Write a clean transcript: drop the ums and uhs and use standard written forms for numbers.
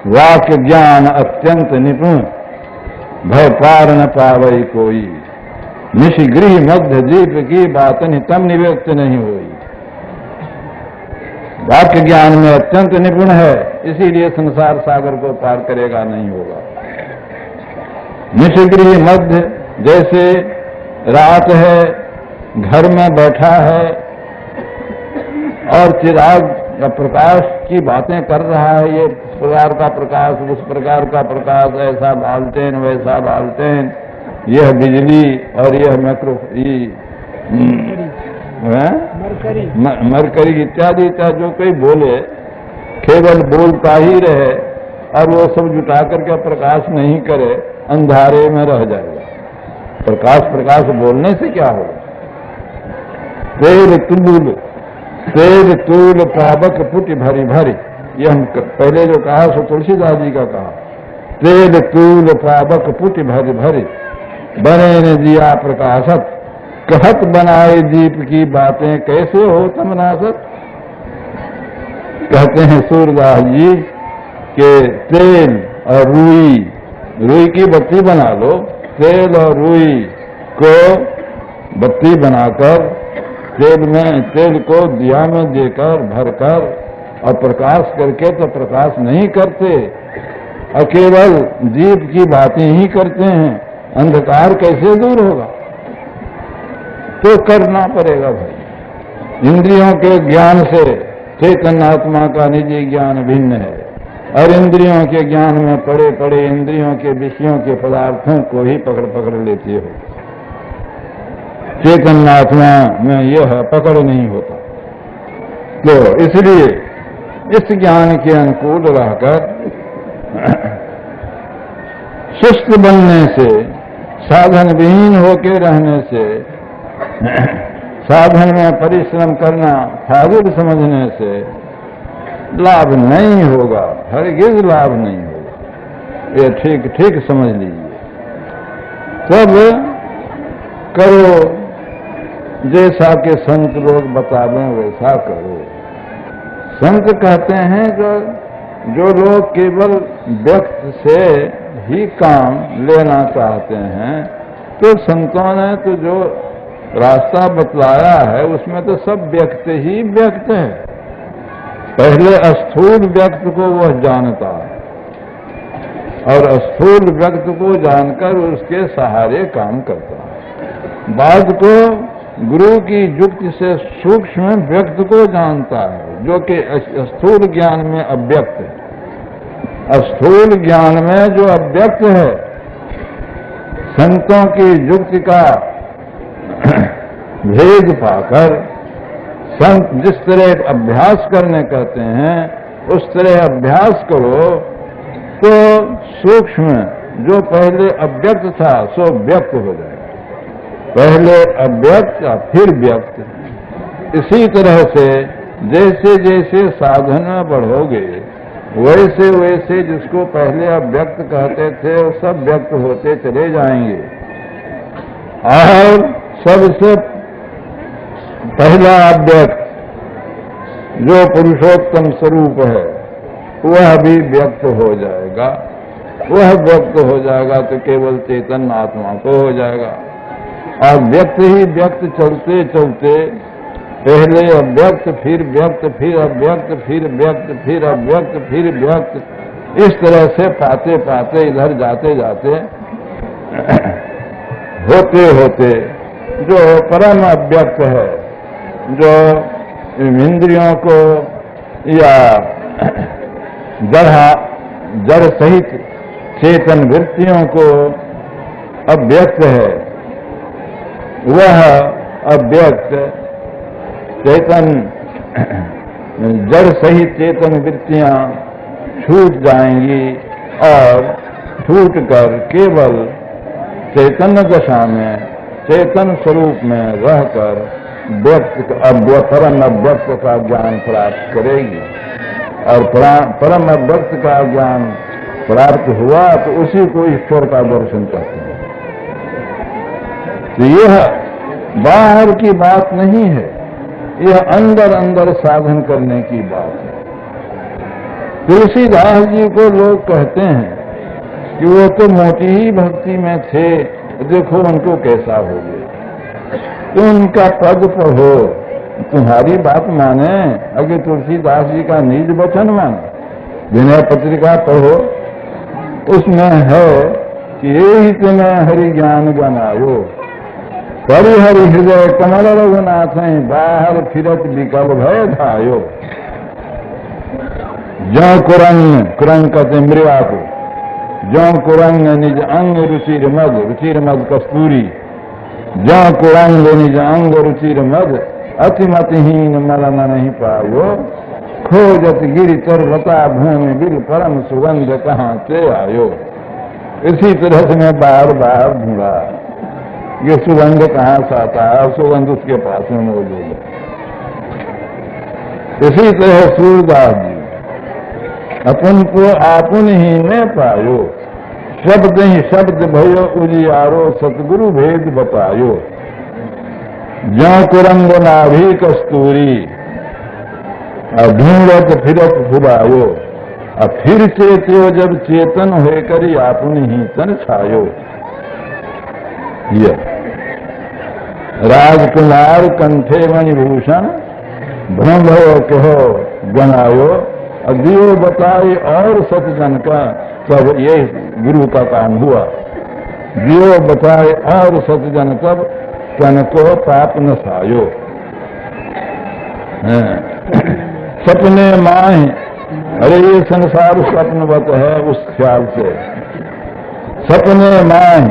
वाक्य ज्ञान अत्यंत निपुण, भय पार न पावई कोई। निश गृह मध्य दीप की बात नितम निव्यक्त नहीं हुई। वाक्य ज्ञान में अत्यंत निपुण है, इसीलिए संसार सागर को पार करेगा नहीं होगा। निश गृह मध्य, जैसे रात है, घर में बैठा है और चिराग का प्रकाश की बातें कर रहा है, ये इस प्रकार का प्रकाश, उस प्रकार का प्रकाश, ऐसा बालटेन वैसा बालटेन, यह बिजली और यह मरकरी इत्यादि इत्यादि जो कोई बोले, केवल बोलता ही रहे और वो सब जुटा करके प्रकाश नहीं करे, अंधारे में रह जाएगा। प्रकाश बोलने से क्या होगा? तेल तूल पावक पुट भरी भरी, ये हम पहले जो कहा सो तुलसीदास जी का कहा। तेल तूल पावक पुट भरी भरी, बने ने दिया प्रकाशत, कहत बनाए दीप की बातें कैसे हो तम नासत। कहते हैं सूरदास जी के तेल और रुई की बत्ती बना लो, तेल और रुई को बत्ती बनाकर तेल को दिया में देकर भरकर और प्रकाश करके तो प्रकाश नहीं करते, और केवल दीप की बातें ही करते हैं, अंधकार कैसे दूर होगा? तो करना पड़ेगा भाई। इंद्रियों के ज्ञान से चैतन्य आत्मा का निजी ज्ञान भिन्न है, और इंद्रियों के ज्ञान में पड़े पड़े इंद्रियों के विषयों के पदार्थों को ही पकड़ लेती हो। चैतन्य आत्मा में यह पकड़ नहीं होता। तो इसलिए इस ज्ञान के अनुकूल रहकर सुस्त बनने से, साधन विहीन होकर रहने से, साधन में परिश्रम करना फाजिल समझने से लाभ नहीं होगा, हरगिज लाभ नहीं होगा। ये ठीक ठीक समझ लीजिए। सब करो जैसा कि संत लोग बतावें वैसा करो। संत कहते हैं जो लोग केवल व्यक्त से ही काम लेना चाहते हैं, तो संतों ने तो जो रास्ता बतलाया है उसमें तो सब व्यक्त ही व्यक्त है। पहले स्थूल व्यक्त को वह जानता है और स्थूल व्यक्त को जानकर उसके सहारे काम करता है। बाद को गुरु की युक्ति से सूक्ष्म व्यक्त को जानता है, जो कि स्थूल ज्ञान में अव्यक्त है। स्थूल ज्ञान में जो अव्यक्त है, संतों की युक्ति का भेद पाकर संत जिस तरह अभ्यास करने कहते हैं उस तरह अभ्यास करो तो सूक्ष्म जो पहले अव्यक्त था सो व्यक्त हो जाएगा। पहले अव्यक्त फिर व्यक्त। इसी तरह से जैसे जैसे साधन में बढ़ोगे वैसे वैसे जिसको पहले अव्यक्त कहते थे वो सब व्यक्त होते चले जाएंगे, और सबसे पहला अव्यक्त जो पुरुषोत्तम स्वरूप है वह भी व्यक्त हो जाएगा। वह व्यक्त हो जाएगा तो केवल चेतन आत्मा को हो जाएगा। और व्यक्त ही व्यक्त चलते चलते पहले अव्यक्त फिर व्यक्त फिर अव्यक्त फिर व्यक्त फिर अव्यक्त फिर व्यक्त, इस तरह से पाते पाते इधर जाते जाते होते होते जो परम अव्यक्त है, जो इंद्रियों को या जड़ सहित चेतन वृत्तियों को अव्यक्त है, वह अव्यक्त चेतन जड़ सहित चेतन वृत्तियां छूट जाएंगी और छूट कर केवल चैतन्य दशा में चेतन स्वरूप में रहकर व्यक्त परम अव्यक्त का ज्ञान प्राप्त करेगी। और परम अव्यक्त का ज्ञान प्राप्त हुआ तो उसी को ईश्वर का दर्शन करते हैं। तो यह बाहर की बात नहीं है, यह अंदर अंदर साधन करने की बात है। तुलसीदास जी को लोग कहते हैं कि वो तो मोटी ही भक्ति में थे, देखो उनको कैसा हो गया। तो उनका पद पढ़ो, तुम्हारी बात माने, अगर तुलसीदास जी का निज वचन माने। विनय पत्रिका पढ़ो, उसमें है कि यही तुम्हें हरि ज्ञान बनायो, परिहरि हृदय कमल रघुनाथ बाहर फिरत विकल भय धायो। ज्यों कुरंग कहते मृगा को, ज्यों कुरंग निज अंग रुचिर मद कस्तूरी, ज्यों कुरंग निज अंग रुचिर मद अतिमतिहीन मलन नहीं पायो। खोजत गिरि तर लता भूमि बिल परम सुगंध कहाँ से आयो। इसी तरह से मैं बार बार ढूंढा ये सुगंध कहाँ से आता है, सुगंध उसके पास में मौजूद है। इसी तरह सूरदास जी अपन को आपुन ही न पायो, शब्द ही शब्द भयो उजियारो सतगुरु भेद बतायो। ज्यों कुरंग नाभि कस्तूरी ढूंढत फिरत फुलायो, फिर चेत्यो जब चेतन हो करी आपुन ही तन छायो। राजकुमार कंठे मणिभूषण ब्रह्म कहो गणायो, दियो बताई और सतजन का, तब ये गुरु का काम हुआ। दियो बताए और सतजन तब तन को पाप न सायो। सपने माए, अरे ये संसार स्वप्नवत है, उस ख्याल से सपने माए